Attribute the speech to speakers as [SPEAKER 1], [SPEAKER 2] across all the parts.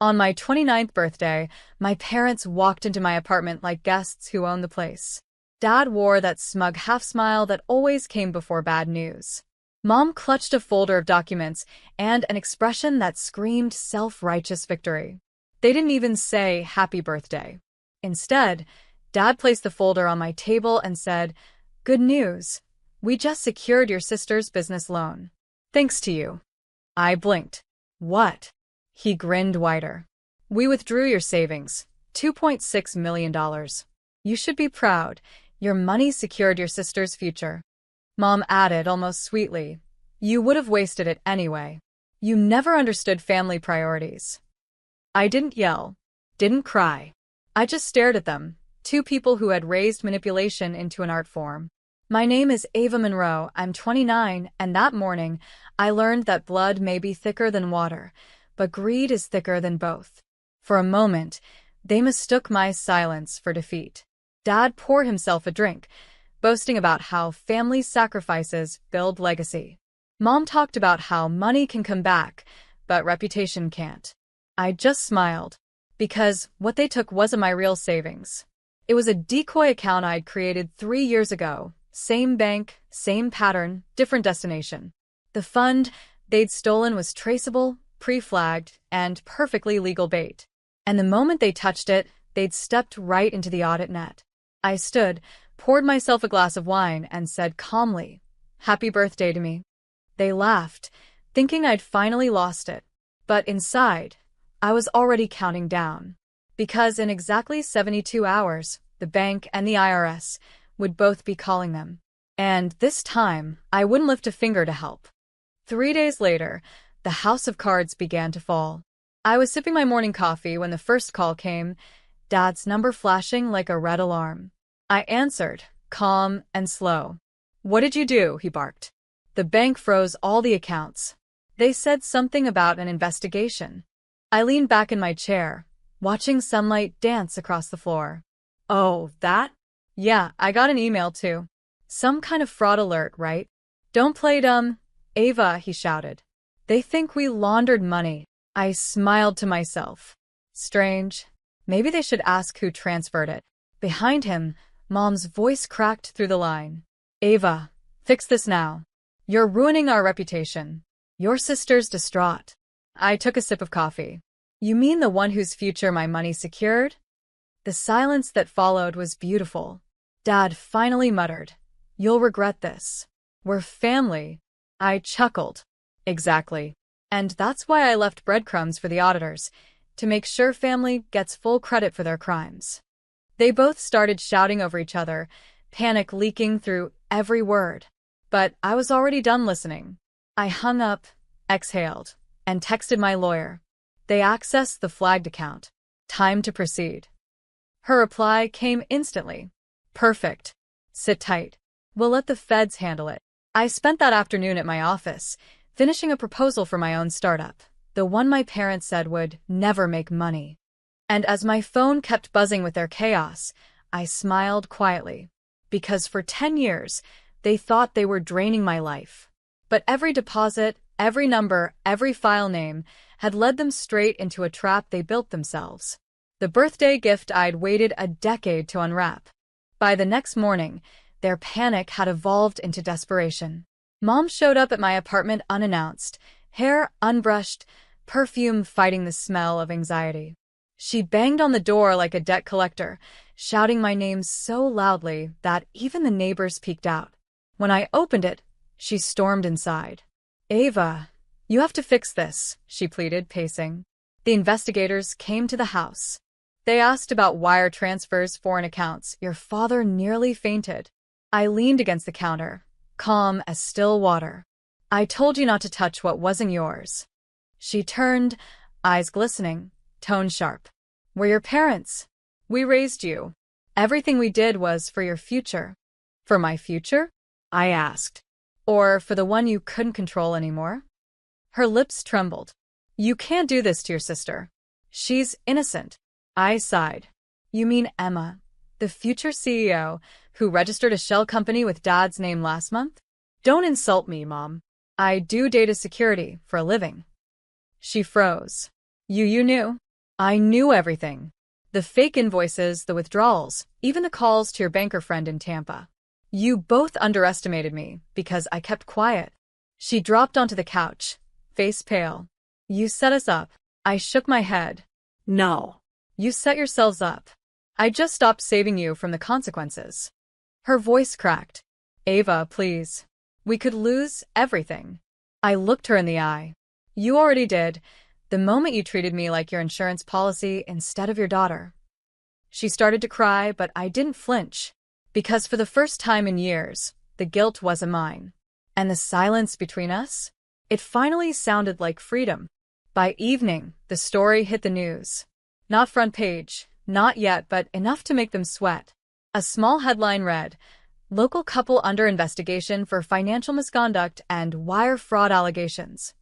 [SPEAKER 1] On my 29th birthday, my parents walked into my apartment like guests who own the place. Dad wore that smug half-smile that always came before bad news. Mom clutched a folder of documents and an expression that screamed self-righteous victory. They didn't even say happy birthday. Instead, Dad placed the folder on my table and said, "Good news. We just secured your sister's business loan. Thanks to you." I blinked. "What?" He grinned wider. "We withdrew your savings, $2.6 million. You should be proud. Your money secured your sister's future." Mom added almost sweetly, "You would have wasted it anyway. You never understood family priorities." I didn't yell, didn't cry. I just stared at them, two people who had raised manipulation into an art form. My name is Ava Monroe, I'm 29, and that morning, I learned that blood may be thicker than water, but greed is thicker than both. For a moment, they mistook my silence for defeat. Dad poured himself a drink, boasting about how family sacrifices build legacy. Mom talked about how money can come back, but reputation can't. I just smiled, because what they took wasn't my real savings. It was a decoy account I'd created 3 years ago. Same bank, same pattern, different destination. The fund they'd stolen was traceable, pre-flagged, and perfectly legal bait. And the moment they touched it, they'd stepped right into the audit net. I stood, poured myself a glass of wine, and said calmly, "Happy birthday to me." They laughed, thinking I'd finally lost it. But inside, I was already counting down. Because in exactly 72 hours, the bank and the IRS would both be calling them. And this time, I wouldn't lift a finger to help. 3 days later, the house of cards began to fall. I was sipping my morning coffee when the first call came, Dad's number flashing like a red alarm. I answered, calm and slow. "What did you do?" he barked. "The bank froze all the accounts. They said something about an investigation." I leaned back in my chair, watching sunlight dance across the floor. "Oh, that? Yeah, I got an email too. Some kind of fraud alert, right? Don't play dumb, Ava," he shouted. "They think we laundered money." I smiled to myself. Strange. Maybe they should ask who transferred it. Behind him, Mom's voice cracked through the line. "Ava, fix this now. You're ruining our reputation. Your sister's distraught." I took a sip of coffee. "You mean the one whose future my money secured?" The silence that followed was beautiful. Dad finally muttered, "You'll regret this. We're family." I chuckled. Exactly. And that's why I left breadcrumbs for the auditors, to make sure family gets full credit for their crimes. They both started shouting over each other, panic leaking through every word. But I was already done listening. I hung up, exhaled, and texted my lawyer. They accessed the flagged account. Time to proceed. Her reply came instantly. "Perfect. Sit tight. We'll let the feds handle it." I spent that afternoon at my office, finishing a proposal for my own startup, the one my parents said would never make money. And as my phone kept buzzing with their chaos, I smiled quietly. Because for 10 years, they thought they were draining my life. But every deposit, every number, every file name had led them straight into a trap they built themselves. The birthday gift I'd waited a decade to unwrap. By the next morning, their panic had evolved into desperation. Mom showed up at my apartment unannounced, hair unbrushed, perfume fighting the smell of anxiety. She banged on the door like a debt collector, shouting my name so loudly that even the neighbors peeked out. When I opened it, she stormed inside. "Ava, you have to fix this," she pleaded, pacing. "The investigators came to the house. They asked about wire transfers, foreign accounts. Your father nearly fainted." I leaned against the counter, calm as still water. "I told you not to touch what wasn't yours." She turned, eyes glistening, tone sharp. "We're your parents. We raised you. Everything we did was for your future." "For my future?" I asked. "Or for the one you couldn't control anymore?" Her lips trembled. "You can't do this to your sister. She's innocent." I sighed. "You mean Emma, the future CEO, who registered a shell company with Dad's name last month? Don't insult me, Mom. I do data security for a living." She froze. You knew?" I knew everything. The fake invoices, the withdrawals, even the calls to your banker friend in Tampa. You both underestimated me because I kept quiet. She dropped onto the couch, face pale. You set us up. I shook my head. No. You set yourselves up. I just stopped saving you from the consequences. Her voice cracked. Ava, please. We could lose everything. I looked her in the eye. You already did, the moment you treated me like your insurance policy instead of your daughter. She started to cry, but I didn't flinch. Because for the first time in years, the guilt wasn't mine. And the silence between us? It finally sounded like freedom. By evening, the story hit the news. Not front page, not yet, but enough to make them sweat. A small headline read, "Local couple under investigation for financial misconduct and wire fraud allegations."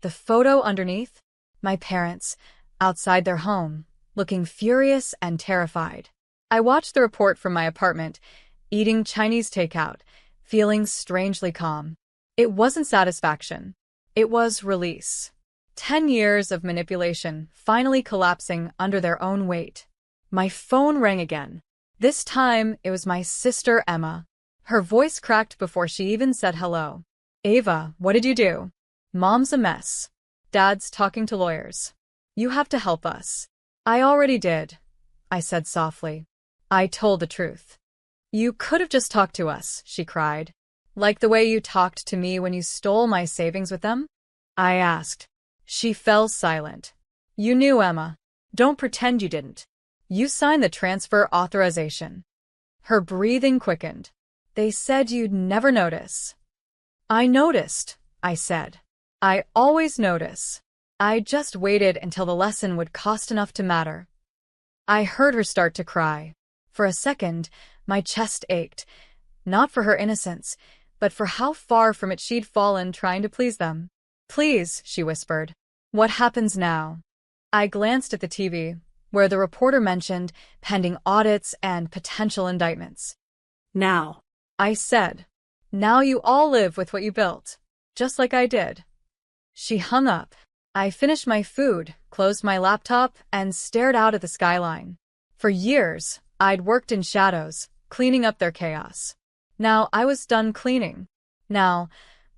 [SPEAKER 1] The photo underneath? My parents, outside their home, looking furious and terrified. I watched the report from my apartment, eating Chinese takeout, feeling strangely calm. It wasn't satisfaction. It was release. 10 years of manipulation finally collapsing under their own weight. My phone rang again. This time, it was my sister Emma. Her voice cracked before she even said hello. Ava, what did you do? Mom's a mess. Dad's talking to lawyers. You have to help us. I already did, I said softly. I told the truth. You could have just talked to us, she cried. Like the way you talked to me when you stole my savings with them? I asked. She fell silent. You knew, Emma. Don't pretend you didn't. You signed the transfer authorization. Her breathing quickened. They said you'd never notice. I noticed, I said. I always notice. I just waited until the lesson would cost enough to matter. I heard her start to cry. For a second, my chest ached. Not for her innocence, but for how far from it she'd fallen trying to please them. Please, she whispered. What happens now? I glanced at the TV, where the reporter mentioned pending audits and potential indictments. Now, I said. Now you all live with what you built, just like I did. She hung up. I finished my food, closed my laptop, and stared out at the skyline. For years, I'd worked in shadows, cleaning up their chaos. Now I was done cleaning. Now,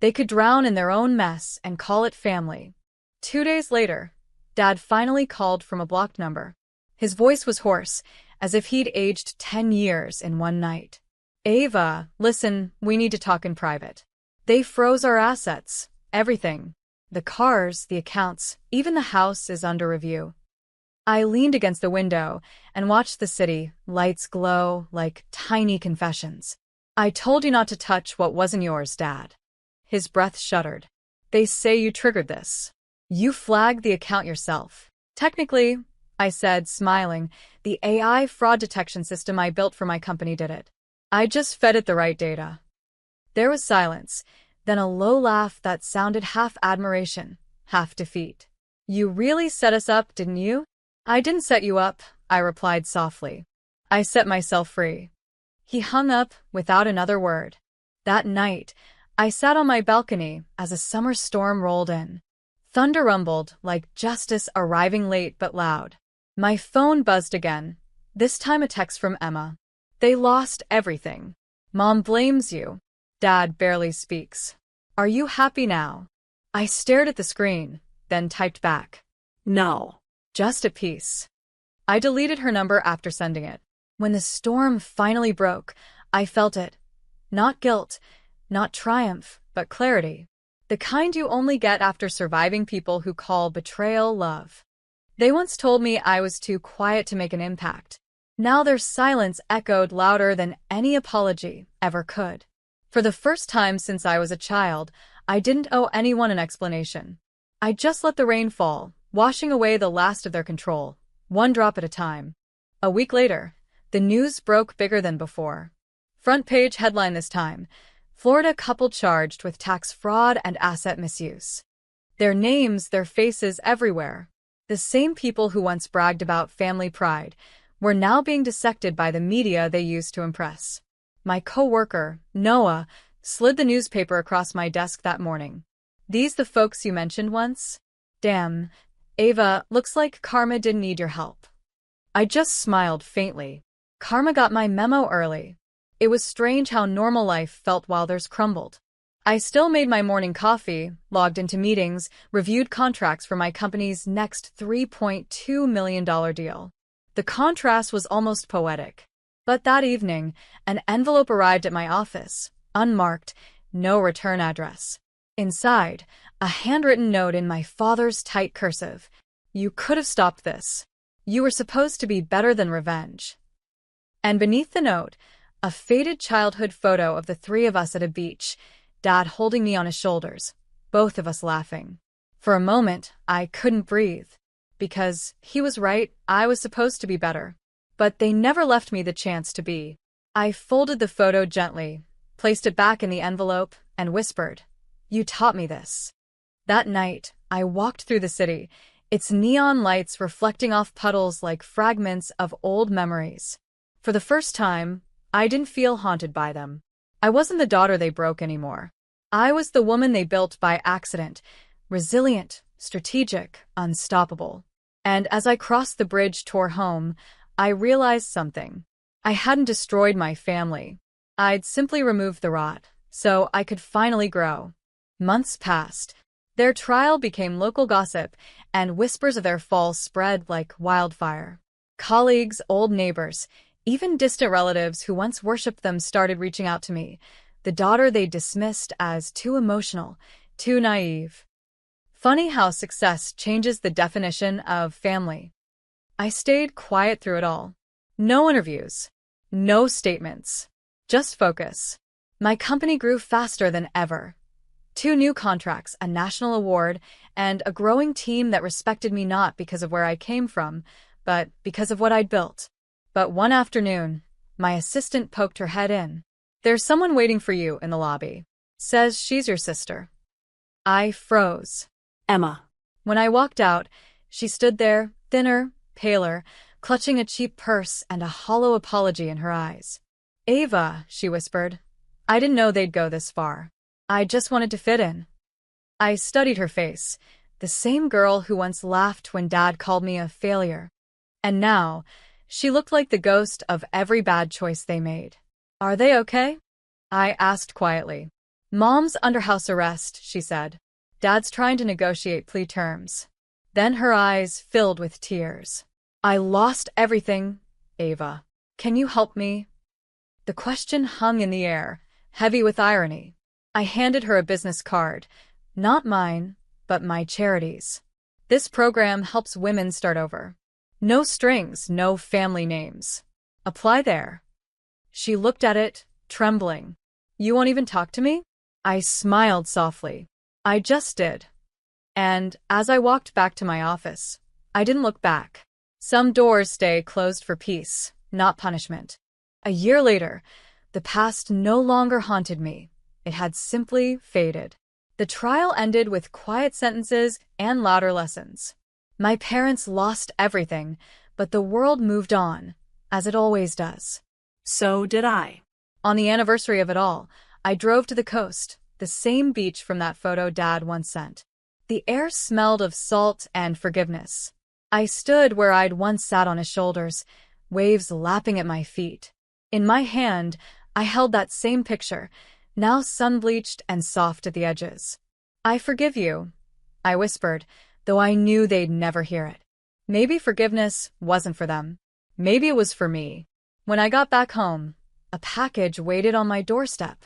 [SPEAKER 1] they could drown in their own mess and call it family. 2 days later, Dad finally called from a blocked number. His voice was hoarse, as if he'd aged 10 years in one night. Ava, listen, we need to talk in private. They froze our assets, everything. The cars, the accounts, even the house is under review. I leaned against the window and watched the city, lights glow like tiny confessions. I told you not to touch what wasn't yours, Dad. His breath shuddered. They say you triggered this. You flagged the account yourself. Technically, I said, smiling, the AI fraud detection system I built for my company did it. I just fed it the right data. There was silence, then a low laugh that sounded half admiration, half defeat. You really set us up, didn't you? I didn't set you up, I replied softly. I set myself free. He hung up without another word. That night, I sat on my balcony as a summer storm rolled in. Thunder rumbled like justice arriving late but loud. My phone buzzed again, this time a text from Emma. They lost everything. Mom blames you. Dad barely speaks. Are you happy now? I stared at the screen, then typed back. No. Just at peace. I deleted her number after sending it. When the storm finally broke, I felt it. Not guilt, not triumph, but clarity. The kind you only get after surviving people who call betrayal love. They once told me I was too quiet to make an impact. Now their silence echoed louder than any apology ever could. For the first time since I was a child, I didn't owe anyone an explanation. I just let the rain fall, washing away the last of their control, one drop at a time. A week later, the news broke bigger than before. Front page headline this time, Florida couple charged with tax fraud and asset misuse. Their names, their faces everywhere. The same people who once bragged about family pride were now being dissected by the media they used to impress. My coworker, Noah, slid the newspaper across my desk that morning. These the folks you mentioned once? Damn, Ava, looks like Karma didn't need your help. I just smiled faintly. Karma got my memo early. It was strange how normal life felt while theirs crumbled. I still made my morning coffee, logged into meetings, reviewed contracts for my company's next $3.2 million deal. The contrast was almost poetic. But that evening, an envelope arrived at my office, unmarked, no return address. Inside, a handwritten note in my father's tight cursive. You could have stopped this. You were supposed to be better than revenge. And beneath the note, a faded childhood photo of the three of us at a beach, Dad holding me on his shoulders, both of us laughing. For a moment, I couldn't breathe. Because he was right, I was supposed to be better. But they never left me the chance to be. I folded the photo gently, placed it back in the envelope, and whispered, "You taught me this." That night, I walked through the city, its neon lights reflecting off puddles like fragments of old memories. For the first time, I didn't feel haunted by them. I wasn't the daughter they broke anymore. I was the woman they built by accident, resilient, strategic, unstoppable. And as I crossed the bridge toward home, I realized something. I hadn't destroyed my family. I'd simply removed the rot, so I could finally grow. Months passed. Their trial became local gossip, and whispers of their fall spread like wildfire. Colleagues, old neighbors, even distant relatives who once worshipped them started reaching out to me, the daughter they dismissed as too emotional, too naive. Funny how success changes the definition of family. I stayed quiet through it all. No interviews. No statements. Just focus. My company grew faster than ever. 2 new contracts, a national award, and a growing team that respected me not because of where I came from, but because of what I'd built. But one afternoon, my assistant poked her head in. "There's someone waiting for you in the lobby. Says she's your sister." I froze.
[SPEAKER 2] Emma.
[SPEAKER 1] When I walked out, she stood there, thinner, paler, clutching a cheap purse and a hollow apology in her eyes. "Ava," she whispered. "I didn't know they'd go this far. I just wanted to fit in." I studied her face, the same girl who once laughed when Dad called me a failure. And now, she looked like the ghost of every bad choice they made. "Are they okay?" I asked quietly. "Mom's under house arrest," she said. "Dad's trying to negotiate plea terms." Then her eyes filled with tears. "I lost everything, Ava. Can you help me?" The question hung in the air, heavy with irony. I handed her a business card. Not mine, but my charity's. "This program helps women start over. No strings, no family names. Apply there." She looked at it, trembling. "You won't even talk to me?" I smiled softly. "I just did." And as I walked back to my office, I didn't look back. Some doors stay closed for peace, not punishment. A year later, the past no longer haunted me. It had simply faded. The trial ended with quiet sentences and louder lessons. My parents lost everything, but the world moved on, as it always does.
[SPEAKER 2] So did I.
[SPEAKER 1] On the anniversary of it all, I drove to the coast, the same beach from that photo Dad once sent. The air smelled of salt and forgiveness. I stood where I'd once sat on his shoulders, waves lapping at my feet. In my hand, I held that same picture, now sun-bleached and soft at the edges. "I forgive you," I whispered, though I knew they'd never hear it. Maybe forgiveness wasn't for them. Maybe it was for me. When I got back home, a package waited on my doorstep.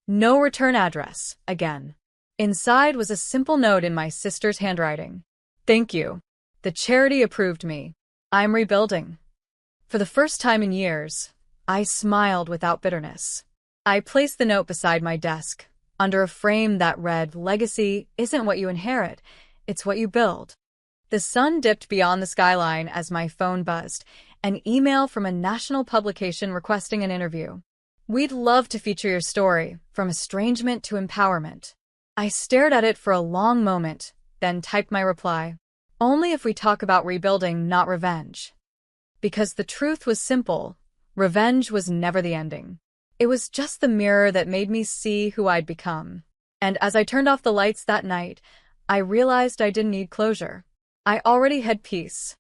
[SPEAKER 1] No return address, again. Inside was a simple note in my sister's handwriting. "Thank you. The charity approved me. I'm rebuilding." For the first time in years, I smiled without bitterness. I placed the note beside my desk, under a frame that read, "Legacy isn't what you inherit, it's what you build." The sun dipped beyond the skyline as my phone buzzed, an email from a national publication requesting an interview. "We'd love to feature your story, from estrangement to empowerment." I stared at it for a long moment, then typed my reply. "Only if we talk about rebuilding, not revenge." Because the truth was simple, revenge was never the ending. It was just the mirror that made me see who I'd become. And as I turned off the lights that night, I realized I didn't need closure. I already had peace.